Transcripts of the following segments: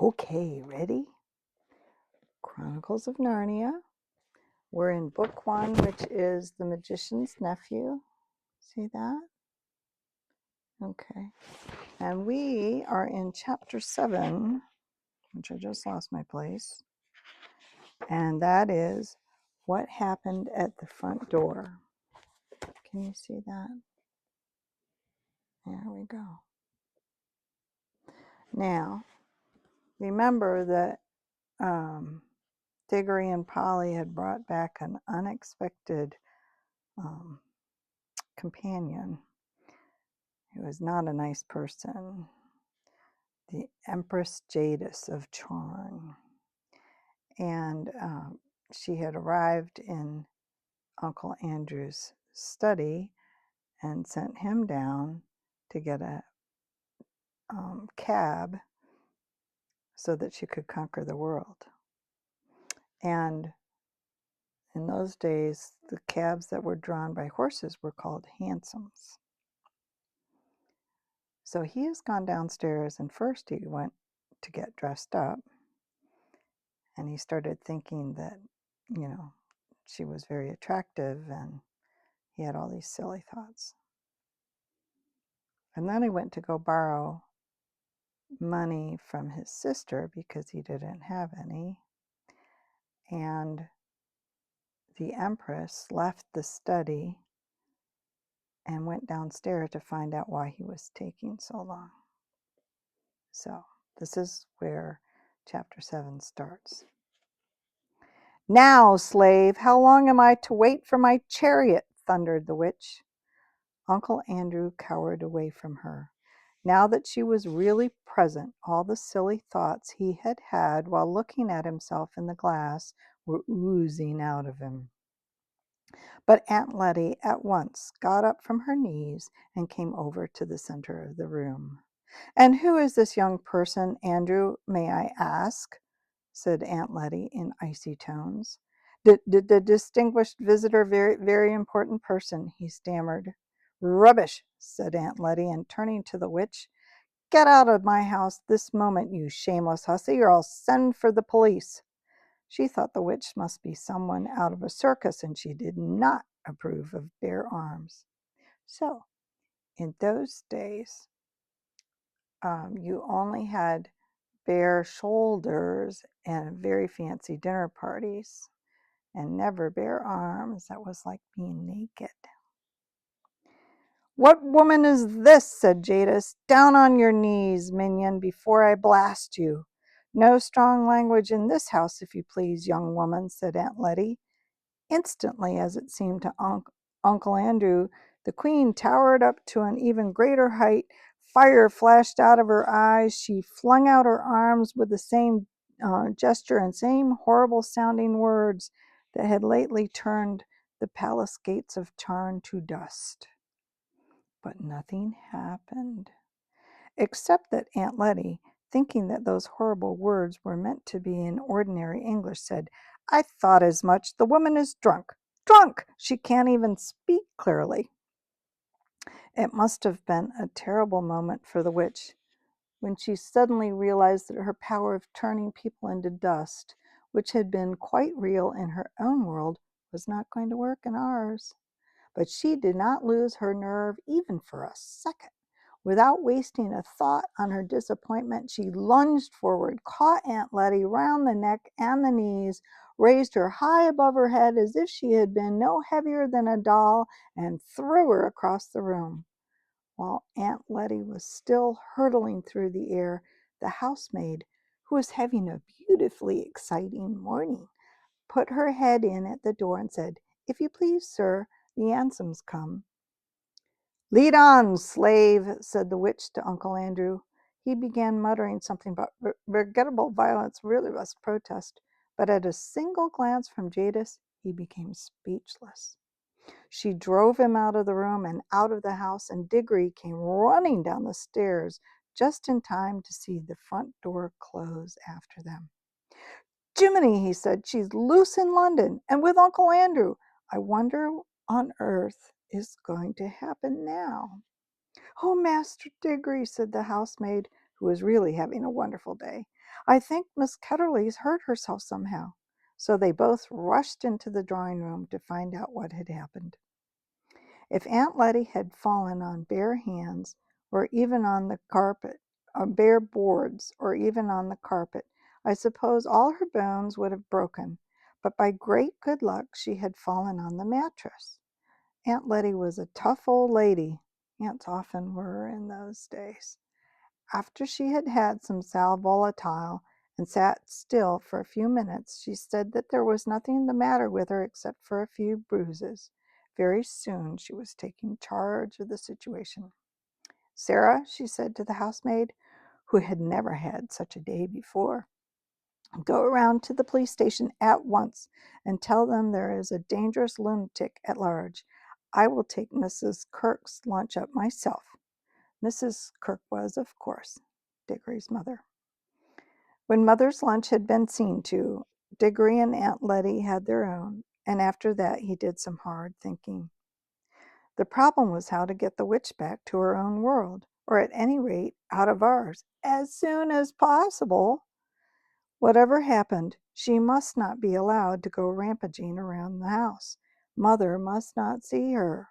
Okay, ready? Chronicles of Narnia. We're in book 1, which is The Magician's Nephew. See that? Okay. And we are in chapter 7, which I just lost my place. And that is What Happened at the Front Door. Can you see that? There we go. Now, remember that Diggory and Polly had brought back an unexpected companion who was not a nice person, the Empress Jadis of Charn. And she had arrived in Uncle Andrew's study and sent him down to get a cab so that she could conquer the world. And in those days, the cabs that were drawn by horses were called hansoms. So he has gone downstairs, and first he went to get dressed up. And he started thinking that, she was very attractive, and he had all these silly thoughts. And then he went to go borrow money from his sister because he didn't have any. And the Empress left the study and went downstairs to find out why he was taking so long. So this is where chapter 7 starts. "Now, slave, how long am I to wait for my chariot?" thundered the witch. Uncle Andrew cowered away from her. Now that she was really present, all the silly thoughts he had had while looking at himself in the glass were oozing out of him. But Aunt Letty at once got up from her knees and came over to the center of the room. "And who is this young person, Andrew, may I ask?" said Aunt Letty in icy tones. The distinguished visitor, very, very important person," he stammered. "Rubbish," said Aunt Letty, and turning to the witch, "Get out of my house this moment, you shameless hussy, or I'll send for the police." She thought the witch must be someone out of a circus, and she did not approve of bare arms. So, in those days, you only had bare shoulders and very fancy dinner parties, and never bare arms. That was like being naked. "What woman is this?" said Jadis. "Down on your knees, minion, before I blast you." "No strong language in this house, if you please, young woman," said Aunt Letty. Instantly, as it seemed to Uncle Andrew, the queen towered up to an even greater height. Fire flashed out of her eyes. She flung out her arms with the same gesture and same horrible sounding words that had lately turned the palace gates of Charn to dust. But nothing happened, except that Aunt Letty, thinking that those horrible words were meant to be in ordinary English, said, "I thought as much. The woman is drunk. Drunk! She can't even speak clearly." It must have been a terrible moment for the witch when she suddenly realized that her power of turning people into dust, which had been quite real in her own world, was not going to work in ours. But she did not lose her nerve even for a second. Without wasting a thought on her disappointment, she lunged forward, caught Aunt Letty round the neck and the knees, raised her high above her head as if she had been no heavier than a doll, and threw her across the room. While Aunt Letty was still hurtling through the air, the housemaid, who was having a beautifully exciting morning, put her head in at the door and said, "If you please, sir, the hansom's come." "Lead on, slave," said the witch to Uncle Andrew. He began muttering something about regrettable violence, really was protest, but at a single glance from Jadis, he became speechless. She drove him out of the room and out of the house, and Diggory came running down the stairs just in time to see the front door close after them. "Jiminy," he said, "she's loose in London and with Uncle Andrew. I wonder on earth is going to happen now." "Oh, Master Diggory," said the housemaid, who was really having a wonderful day. I think Miss Ketterly's hurt herself somehow. So they both rushed into the drawing room to find out what had happened. If Aunt Letty had fallen on bare hands, or even on the carpet, or bare boards, or even on the carpet, I suppose all her bones would have broken, but by great good luck she had fallen on the mattress. Aunt Letty was a tough old lady. Aunts often were in those days. After she had had some sal volatile and sat still for a few minutes, she said that there was nothing the matter with her except for a few bruises. Very soon she was taking charge of the situation. Sarah, she said to the housemaid, who had never had such a day before, go around to the police station at once and tell them there is a dangerous lunatic at large. I will take Mrs. Kirk's lunch up myself. Mrs. Kirk was, of course, Diggory's mother. When Mother's lunch had been seen to, Diggory and Aunt Letty had their own, and after that he did some hard thinking. The problem was how to get the witch back to her own world, or at any rate out of ours, as soon as possible. Whatever happened, she must not be allowed to go rampaging around the house. Mother must not see her.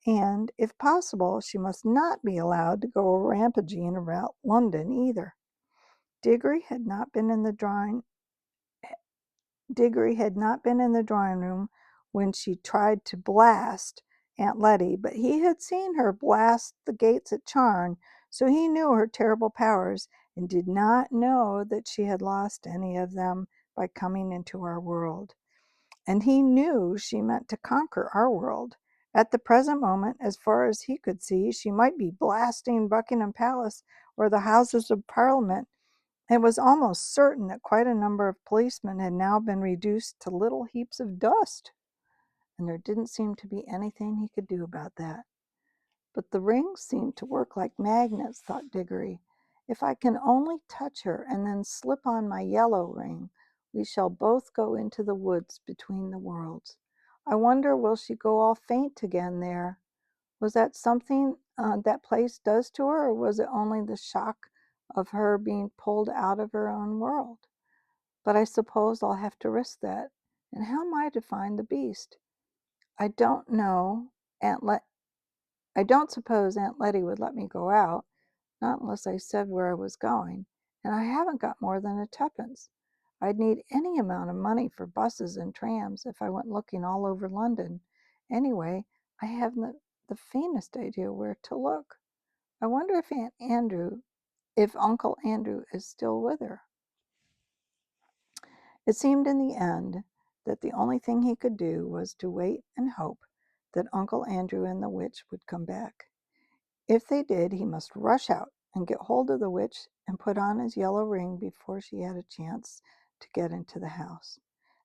And, if possible, she must not be allowed to go rampaging around London either. Diggory had not been in the drawing room when she tried to blast Aunt Letty, but he had seen her blast the gates at Charn, so he knew her terrible powers and did not know that she had lost any of them by coming into our world. And he knew she meant to conquer our world. At the present moment, as far as he could see, she might be blasting Buckingham Palace or the Houses of Parliament. It was almost certain that quite a number of policemen had now been reduced to little heaps of dust, and there didn't seem to be anything he could do about that. But the rings seemed to work like magnets, thought Diggory. If I can only touch her and then slip on my yellow ring, we shall both go into the woods between the worlds. I wonder, will she go all faint again there? Was that something that place does to her, or was it only the shock of her being pulled out of her own world? But I suppose I'll have to risk that. And how am I to find the beast? I don't know. I don't suppose Aunt Letty would let me go out, not unless I said where I was going, and I haven't got more than a twopence. I'd need any amount of money for buses and trams if I went looking all over London. Anyway, I haven't the faintest idea where to look. I wonder if Uncle Andrew is still with her. It seemed in the end that the only thing he could do was to wait and hope that Uncle Andrew and the witch would come back. If they did, he must rush out and get hold of the witch and put on his yellow ring before she had a chance to get into the house.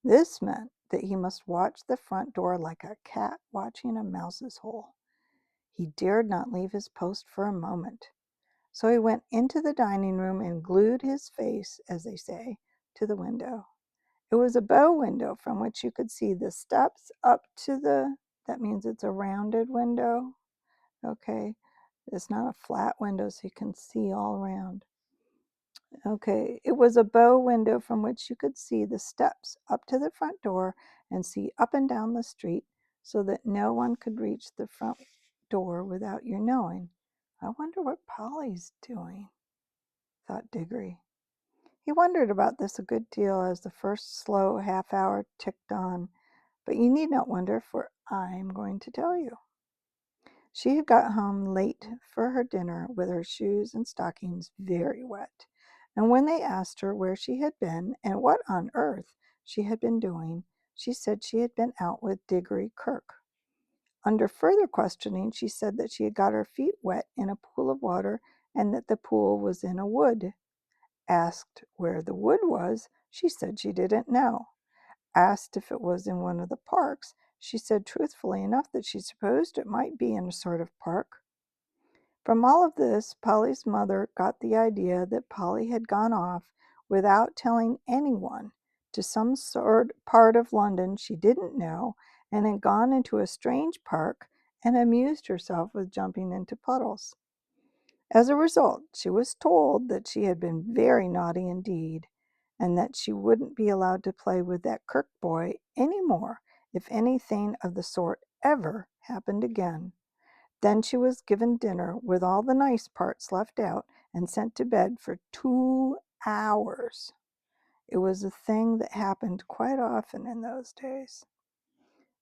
This meant that he must watch the front door like a cat watching a mouse's hole. He dared not leave his post for a moment. So he went into the dining room and glued his face, as they say, to the window. It was a bow window from which you could see the steps up to that means it's a rounded window. Okay. It's not a flat window so you can see all around. Okay. It was a bow window from which you could see the steps up to the front door and see up and down the street so that no one could reach the front door without your knowing. I wonder what Polly's doing, thought Diggory. He wondered about this a good deal as the first slow half hour ticked on, but you need not wonder, for I am going to tell you. She had got home late for her dinner with her shoes and stockings very wet, and when they asked her where she had been and what on earth she had been doing, she said she had been out with Diggory Kirk. Under further questioning, she said that she had got her feet wet in a pool of water and that the pool was in a wood. Asked where the wood was, she said she didn't know. Asked if it was in one of the parks, she said truthfully enough that she supposed it might be in a sort of park. From all of this, Polly's mother got the idea that Polly had gone off without telling anyone to some sort part of London she didn't know and had gone into a strange park and amused herself with jumping into puddles. As a result, she was told that she had been very naughty indeed, and that she wouldn't be allowed to play with that Kirk boy any more if anything of the sort ever happened again. Then she was given dinner with all the nice parts left out and sent to bed for 2 hours. It was a thing that happened quite often in those days.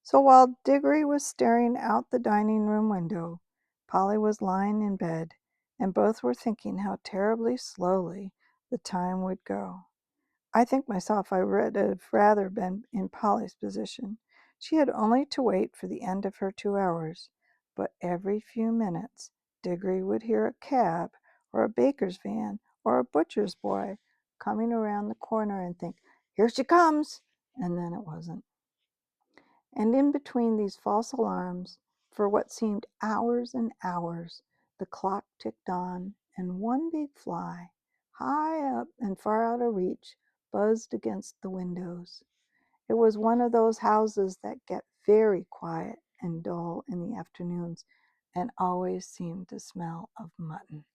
So while Diggory was staring out the dining room window, Polly was lying in bed, and both were thinking how terribly slowly the time would go. I think myself I would have rather been in Polly's position. She had only to wait for the end of her 2 hours, but every few minutes Diggory would hear a cab or a baker's van or a butcher's boy coming around the corner and think, "Here she comes," and then it wasn't. And in between these false alarms, for what seemed hours and hours, the clock ticked on, and one big fly, high up and far out of reach, buzzed against the windows. It was one of those houses that get very quiet and dull in the afternoons and always seem to smell of mutton.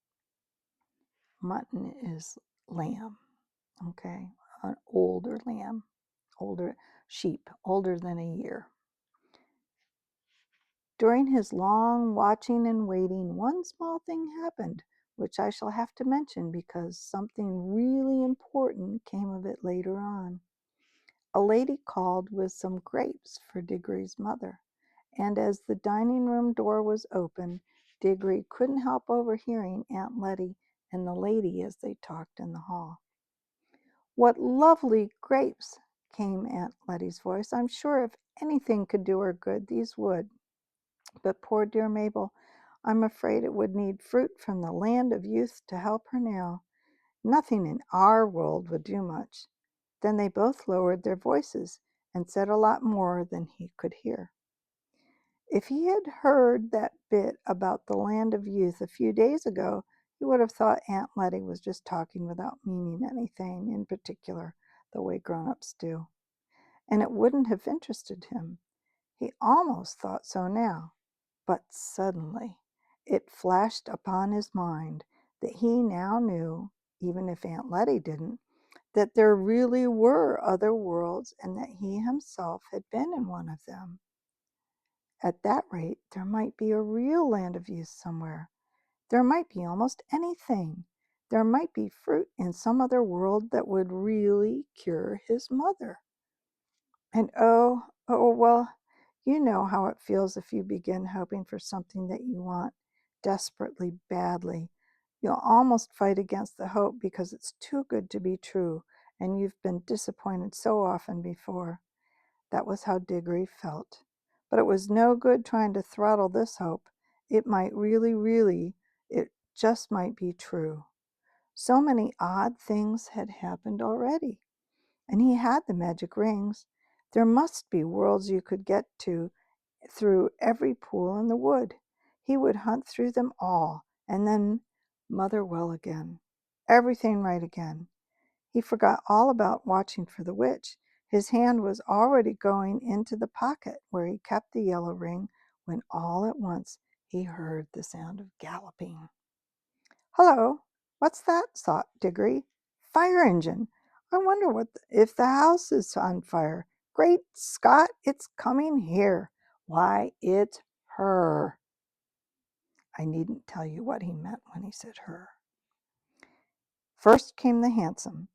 Mutton is lamb, okay? An older lamb, older sheep, older than a year. During his long watching and waiting, one small thing happened, which I shall have to mention because something really important came of it later on. A lady called with some grapes for Diggory's mother, and as the dining room door was open, Diggory couldn't help overhearing Aunt Letty and the lady as they talked in the hall. "What lovely grapes!" came Aunt Letty's voice. "I'm sure if anything could do her good, these would. But poor dear Mabel, I'm afraid it would need fruit from the land of youth to help her now. Nothing in our world would do much." Then they both lowered their voices and said a lot more than he could hear. If he had heard that bit about the land of youth a few days ago, he would have thought Aunt Letty was just talking without meaning anything in particular, the way grown-ups do. And it wouldn't have interested him. He almost thought so now. But suddenly it flashed upon his mind that he now knew, even if Aunt Letty didn't, that there really were other worlds and that he himself had been in one of them. At that rate, there might be a real land of youth somewhere. There might be almost anything. There might be fruit in some other world that would really cure his mother. And well, you know how it feels if you begin hoping for something that you want desperately badly. You'll almost fight against the hope because it's too good to be true, and you've been disappointed so often before. That was how Diggory felt. But it was no good trying to throttle this hope. It might it just might be true. So many odd things had happened already. And he had the magic rings. There must be worlds you could get to through every pool in the wood. He would hunt through them all, and then mother well again. Everything right again. He forgot all about watching for the witch. His hand was already going into the pocket where he kept the yellow ring when all at once he heard the sound of galloping. "Hello, what's that?" thought Diggory. "Fire engine. I wonder if the house is on fire. Great Scott, it's coming here. Why, it's her." I needn't tell you what he meant when he said her. First came the hansom.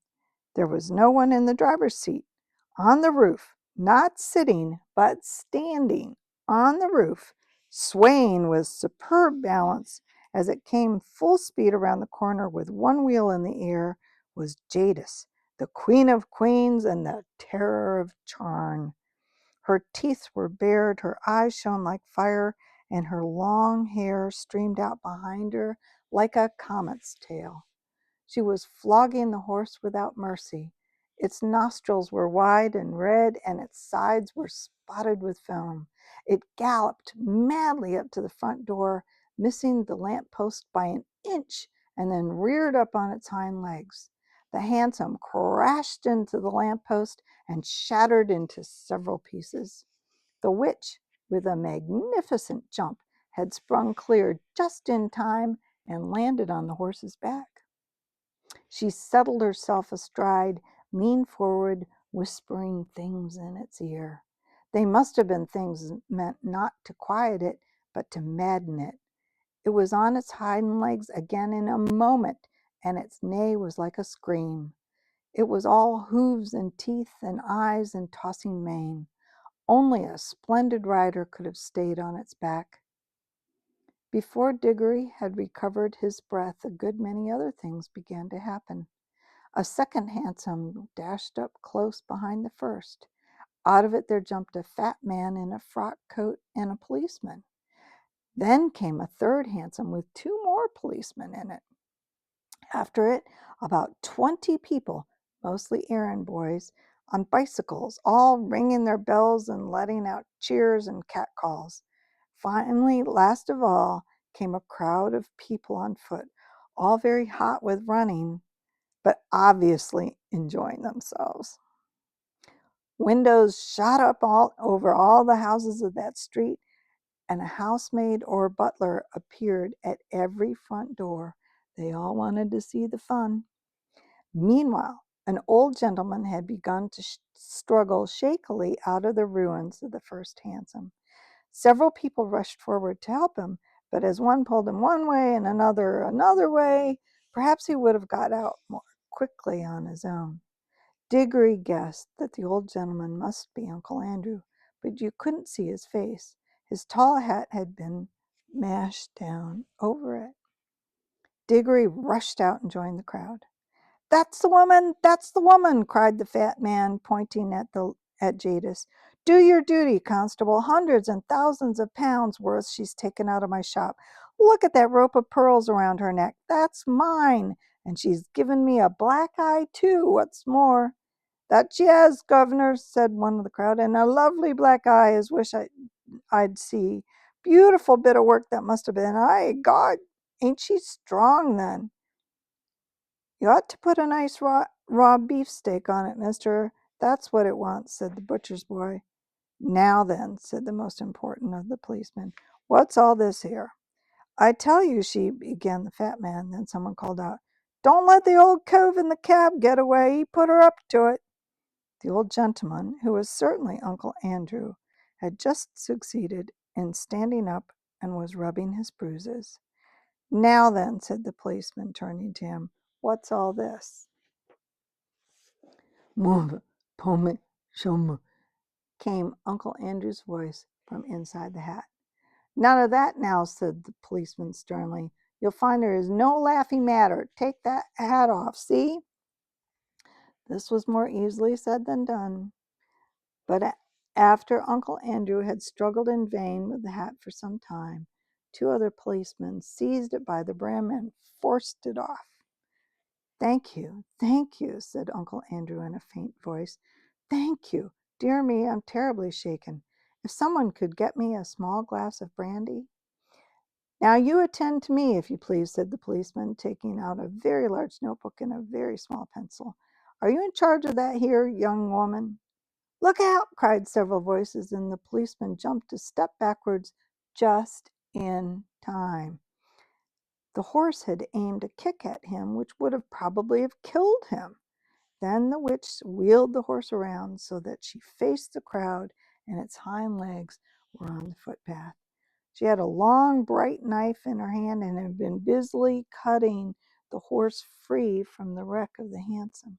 There was no one in the driver's seat. On the roof, not sitting, but standing on the roof, swaying with superb balance as it came full speed around the corner with one wheel in the air, was Jadis, the queen of queens and the terror of Charn. Her teeth were bared, her eyes shone like fire, and her long hair streamed out behind her like a comet's tail. She was flogging the horse without mercy. Its nostrils were wide and red, and its sides were spotted with foam. It galloped madly up to the front door, missing the lamp post by an inch, and then reared up on its hind legs. The hansom crashed into the lamp post and shattered into several pieces. The witch, with a magnificent jump, had sprung clear just in time and landed on the horse's back. She settled herself astride, leaned forward, whispering things in its ear. They must have been things meant not to quiet it, but to madden it. It was on its hind legs again in a moment, and its neigh was like a scream. It was all hooves and teeth and eyes and tossing mane. Only a splendid rider could have stayed on its back. Before Diggory had recovered his breath, a good many other things began to happen. A second hansom dashed up close behind the first. Out of it there jumped a fat man in a frock coat and a policeman. Then came a third hansom with 2 more policemen in it. After it, about 20 people, mostly errand boys, on bicycles, all ringing their bells and letting out cheers and catcalls. Finally, last of all, came a crowd of people on foot, all very hot with running, but obviously enjoying themselves. Windows shot up all over all the houses of that street, and a housemaid or butler appeared at every front door. They all wanted to see the fun. Meanwhile, an old gentleman had begun to struggle shakily out of the ruins of the first hansom. Several people rushed forward to help him, but as one pulled him one way and another way, perhaps he would have got out more quickly on his own. Diggory guessed that the old gentleman must be Uncle Andrew, but you couldn't see his face. His tall hat had been mashed down over it. Diggory rushed out and joined the crowd. "That's the woman! That's the woman!" cried the fat man, pointing at Jadis. "Do your duty, constable. Hundreds and thousands of pounds worth she's taken out of my shop. Look at that rope of pearls around her neck. That's mine. And she's given me a black eye, too, what's more." "That she has, governor," said one of the crowd, "and a lovely black eye as I'd see. Beautiful bit of work that must have been. Ay, God, ain't she strong then?" "You ought to put a nice raw beefsteak on it, mister. That's what it wants," said the butcher's boy. "Now then," said the most important of the policemen, "what's all this here?" "I tell you," began the fat man. Then someone called out, "Don't let the old cove in the cab get away. He put her up to it." The old gentleman, who was certainly Uncle Andrew, had just succeeded in standing up and was rubbing his bruises. "Now then," said the policeman, turning to him, "what's all this?" "Move, Tommy, show," came Uncle Andrew's voice from inside the hat. "None of that now," said the policeman sternly. "You'll find there is no laughing matter. Take that hat off, see?" This was more easily said than done. But after Uncle Andrew had struggled in vain with the hat for some time, 2 other policemen seized it by the brim and forced it off. Thank you," said Uncle Andrew in a faint voice. "Thank you. Dear me, I'm terribly shaken. If someone could get me a small glass of brandy." "Now you attend to me, if you please," said the policeman, taking out a very large notebook and a very small pencil. "Are you in charge of that here young woman?" "Look out!" cried several voices, and the policeman jumped a step backwards just in time. The horse had aimed a kick at him, which would have probably have killed him. Then the witch wheeled the horse around so that she faced the crowd and its hind legs were on the footpath. She had a long, bright knife in her hand and had been busily cutting the horse free from the wreck of the hansom.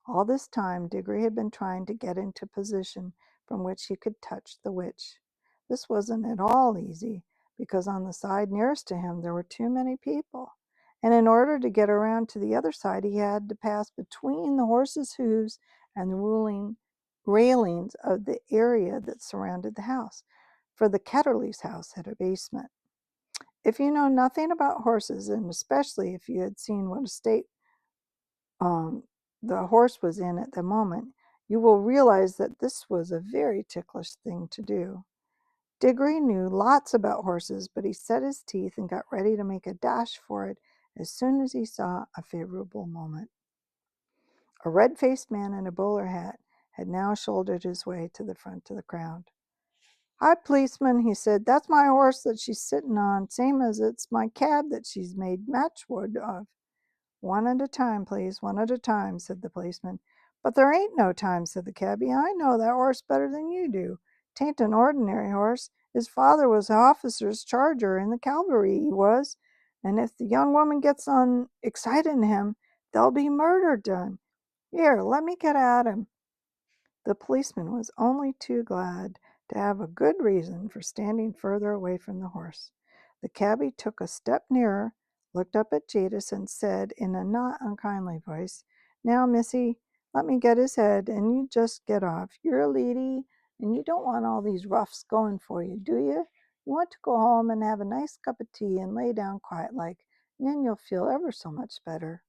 All this time Diggory had been trying to get into position from which he could touch the witch. This wasn't at all easy, because on the side nearest to him there were too many people, and in order to get around to the other side he had to pass between the horse's hooves and the railings of the area that surrounded the house, for the Ketterleys' house had a basement. If you know nothing about horses, and especially if you had seen what a state um, the horse was in at the moment, you will realize that this was a very ticklish thing to do. Diggory knew lots about horses, but he set his teeth and got ready to make a dash for it as soon as he saw a favorable moment. A red-faced man in a bowler hat had now shouldered his way to the front of the crowd. Hi, policeman, he said. That's my horse that she's sitting on, same as it's my cab that she's made matchwood of. One at a time, please, one at a time, said the policeman. But there ain't no time, said the cabby. I know that horse better than you do. 'Tain't an ordinary horse. His father was an officer's charger in the cavalry, he was. And if the young woman gets on exciting him, there'll be murder done. Here, let me get at him. The policeman was only too glad to have a good reason for standing further away from the horse. The cabby took a step nearer, looked up at Jadis, and said in a not unkindly voice, Now, missy, let me get his head, and you just get off. You're a lady, and you don't want all these roughs going for you, do you? You want to go home and have a nice cup of tea and lay down quiet like, and then you'll feel ever so much better.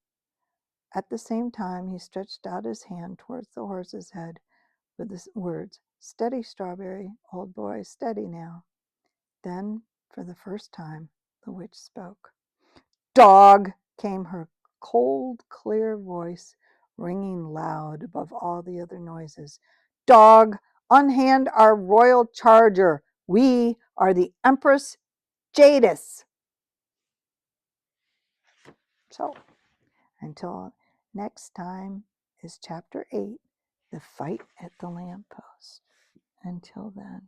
At the same time, he stretched out his hand towards the horse's head with the words, Steady, Strawberry, old boy, steady now. Then, for the first time, the witch spoke. Dog! Came her cold, clear voice, ringing loud above all the other noises. Dog! Unhand our royal charger! We are the Empress Jadis! So, until next time is chapter 8, The Fight at the Lamppost. Until then.